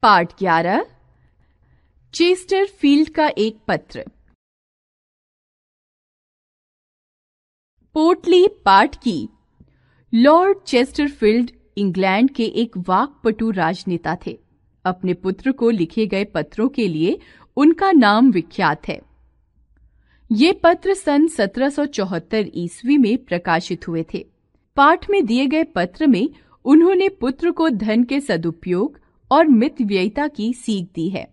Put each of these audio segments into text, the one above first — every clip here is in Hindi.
पाठ 11 चेस्टरफील्ड का एक पत्र। पोर्टली पाठ की लॉर्ड चेस्टरफील्ड इंग्लैंड के एक वाक्पटु राजनेता थे। अपने पुत्र को लिखे गए पत्रों के लिए उनका नाम विख्यात है। ये पत्र सन 1774 ईस्वी में प्रकाशित हुए थे। पाठ में दिए गए पत्र में उन्होंने पुत्र को धन के सदुपयोग और मितव्ययिता की सीख दी है।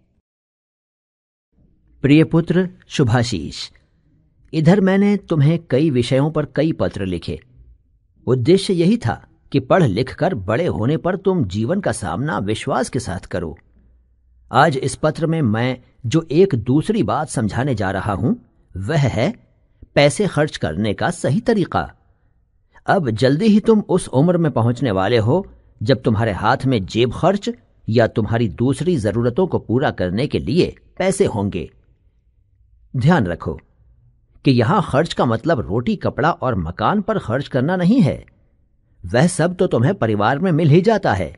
प्रिय पुत्र शुभाशीष, इधर मैंने तुम्हें कई विषयों पर कई पत्र लिखे। उद्देश्य यही था कि पढ़ लिख कर बड़े होने पर तुम जीवन का सामना विश्वास के साथ करो। आज इस पत्र में मैं जो एक दूसरी बात समझाने जा रहा हूं वह है पैसे खर्च करने का सही तरीका। अब जल्दी ही तुम उस उम्र में पहुंचने वाले हो जब तुम्हारे हाथ में जेब खर्च या तुम्हारी दूसरी जरूरतों को पूरा करने के लिए पैसे होंगे। ध्यान रखो कि यहां खर्च का मतलब रोटी कपड़ा और मकान पर खर्च करना नहीं है। वह सब तो तुम्हें परिवार में मिल ही जाता है।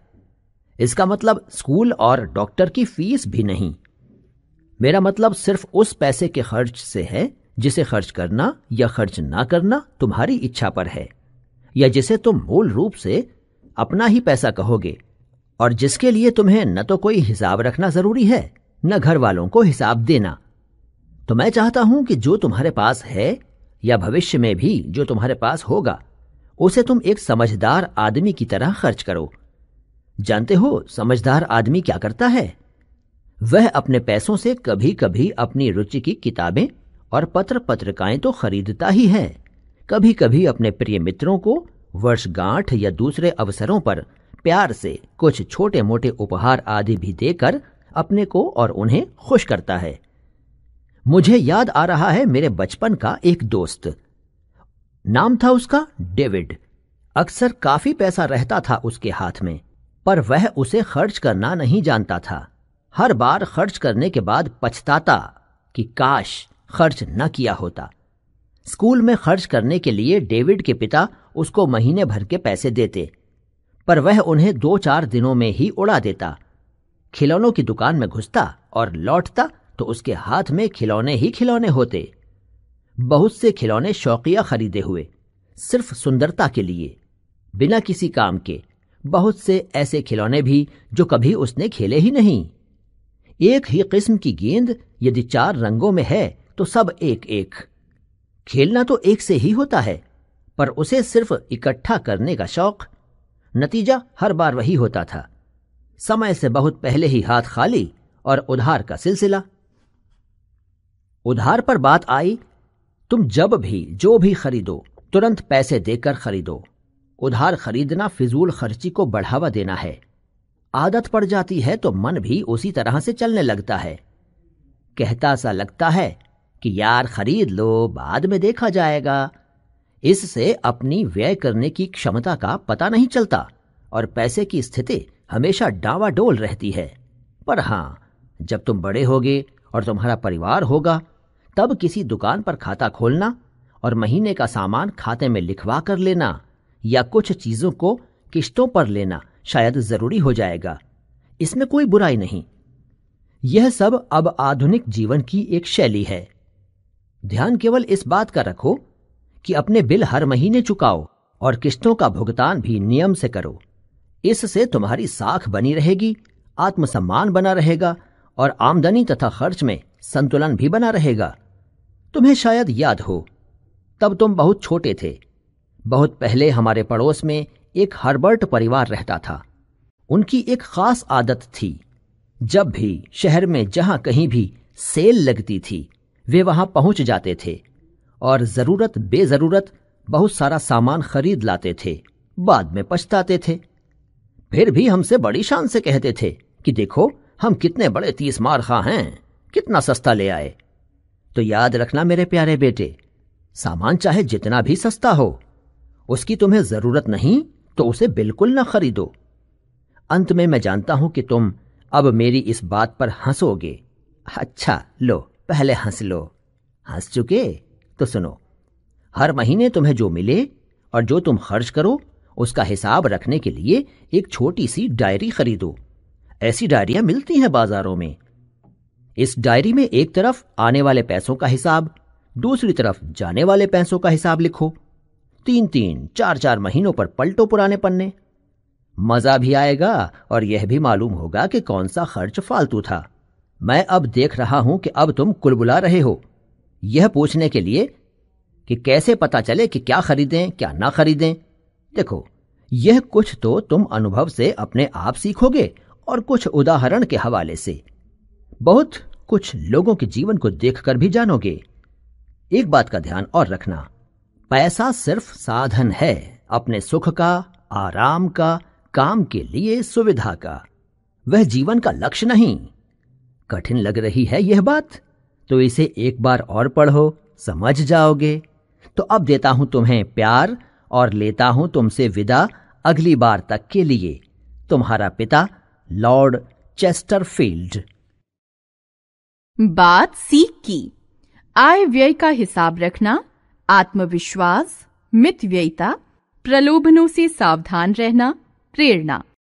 इसका मतलब स्कूल और डॉक्टर की फीस भी नहीं। मेरा मतलब सिर्फ उस पैसे के खर्च से है जिसे खर्च करना या खर्च ना करना तुम्हारी इच्छा पर है, या जिसे तुम मूल रूप से अपना ही पैसा कहोगे और जिसके लिए तुम्हें न तो कोई हिसाब रखना जरूरी है न घर वालों को हिसाब देना। तो मैं चाहता हूं कि जो तुम्हारे पास है या भविष्य में भी जो तुम्हारे पास होगा उसे तुम एक समझदार आदमी की तरह खर्च करो। जानते हो समझदार आदमी क्या करता है? वह अपने पैसों से कभी कभी अपनी रुचि की किताबें और पत्र पत्रिकाएं तो खरीदता ही है, कभी कभी अपने प्रिय मित्रों को वर्षगांठ या दूसरे अवसरों पर प्यार से कुछ छोटे मोटे उपहार आदि भी देकर अपने को और उन्हें खुश करता है। मुझे याद आ रहा है मेरे बचपन का एक दोस्त, नाम था उसका डेविड। अक्सर काफी पैसा रहता था उसके हाथ में, पर वह उसे खर्च करना नहीं जानता था। हर बार खर्च करने के बाद पछताता कि काश खर्च न किया होता। स्कूल में खर्च करने के लिए डेविड के पिता उसको महीने भर के पैसे देते, पर वह उन्हें 2-4 दिनों में ही उड़ा देता। खिलौनों की दुकान में घुसता और लौटता तो उसके हाथ में खिलौने ही खिलौने होते। बहुत से खिलौने शौकिया खरीदे हुए, सिर्फ सुंदरता के लिए, बिना किसी काम के। बहुत से ऐसे खिलौने भी जो कभी उसने खेले ही नहीं। एक ही किस्म की गेंद यदि 4 रंगों में है तो सब एक एक। खेलना तो एक से ही होता है, पर उसे सिर्फ इकट्ठा करने का शौक। नतीजा हर बार वही होता था, समय से बहुत पहले ही हाथ खाली और उधार का सिलसिला। उधार पर बात आई, तुम जब भी जो भी खरीदो तुरंत पैसे देकर खरीदो। उधार खरीदना फिजूल खर्ची को बढ़ावा देना है। आदत पड़ जाती है तो मन भी उसी तरह से चलने लगता है। कहता सा लगता है कि यार खरीद लो, बाद में देखा जाएगा। इससे अपनी व्यय करने की क्षमता का पता नहीं चलता और पैसे की स्थिति हमेशा डावाडोल रहती है। पर हां, जब तुम बड़े होगे और तुम्हारा परिवार होगा तब किसी दुकान पर खाता खोलना और महीने का सामान खाते में लिखवा कर लेना या कुछ चीजों को किश्तों पर लेना शायद जरूरी हो जाएगा। इसमें कोई बुराई नहीं। यह सब अब आधुनिक जीवन की एक शैली है। ध्यान केवल इस बात का रखो कि अपने बिल हर महीने चुकाओ और किश्तों का भुगतान भी नियम से करो। इससे तुम्हारी साख बनी रहेगी, आत्मसम्मान बना रहेगा और आमदनी तथा खर्च में संतुलन भी बना रहेगा। तुम्हें शायद याद हो, तब तुम बहुत छोटे थे। बहुत पहले हमारे पड़ोस में एक हर्बर्ट परिवार रहता था। उनकी एक खास आदत थी, जब भी शहर में जहां कहीं भी सेल लगती थी वे वहां पहुंच जाते थे और जरूरत बेजरूरत बहुत सारा सामान खरीद लाते थे। बाद में पछताते थे। फिर भी हमसे बड़ी शान से कहते थे कि देखो हम कितने बड़े 30 मार खा हैं, कितना सस्ता ले आए। तो याद रखना मेरे प्यारे बेटे, सामान चाहे जितना भी सस्ता हो, उसकी तुम्हें जरूरत नहीं तो उसे बिल्कुल न खरीदो। अंत में मैं जानता हूं कि तुम अब मेरी इस बात पर हंसोगे। अच्छा लो, पहले हंस लो। हंस चुके तो सुनो। हर महीने तुम्हें जो मिले और जो तुम खर्च करो उसका हिसाब रखने के लिए एक छोटी सी डायरी खरीदो। ऐसी डायरियां मिलती हैं बाजारों में। इस डायरी में एक तरफ आने वाले पैसों का हिसाब, दूसरी तरफ जाने वाले पैसों का हिसाब लिखो। 3-3, 4-4 महीनों पर पलटो पुराने पन्ने। मजा भी आएगा और यह भी मालूम होगा कि कौन सा खर्च फालतू था। मैं अब देख रहा हूं कि अब तुम कुलबुला रहे हो, यह पूछने के लिए कि कैसे पता चले कि क्या खरीदें क्या ना खरीदें। देखो, यह कुछ तो तुम अनुभव से अपने आप सीखोगे और कुछ उदाहरण के हवाले से। बहुत कुछ लोगों के जीवन को देखकर भी जानोगे। एक बात का ध्यान और रखना, पैसा सिर्फ साधन है अपने सुख का, आराम का, काम के लिए सुविधा का। वह जीवन का लक्ष्य नहीं। कठिन लग रही है यह बात तो इसे एक बार और पढ़ो, समझ जाओगे। तो अब देता हूं तुम्हें प्यार और लेता हूं तुमसे विदा अगली बार तक के लिए। तुम्हारा पिता, लॉर्ड चेस्टरफील्ड। बात सीख की। आय व्यय का हिसाब रखना, आत्मविश्वास, मितव्ययिता, प्रलोभनों से सावधान रहना, प्रेरणा।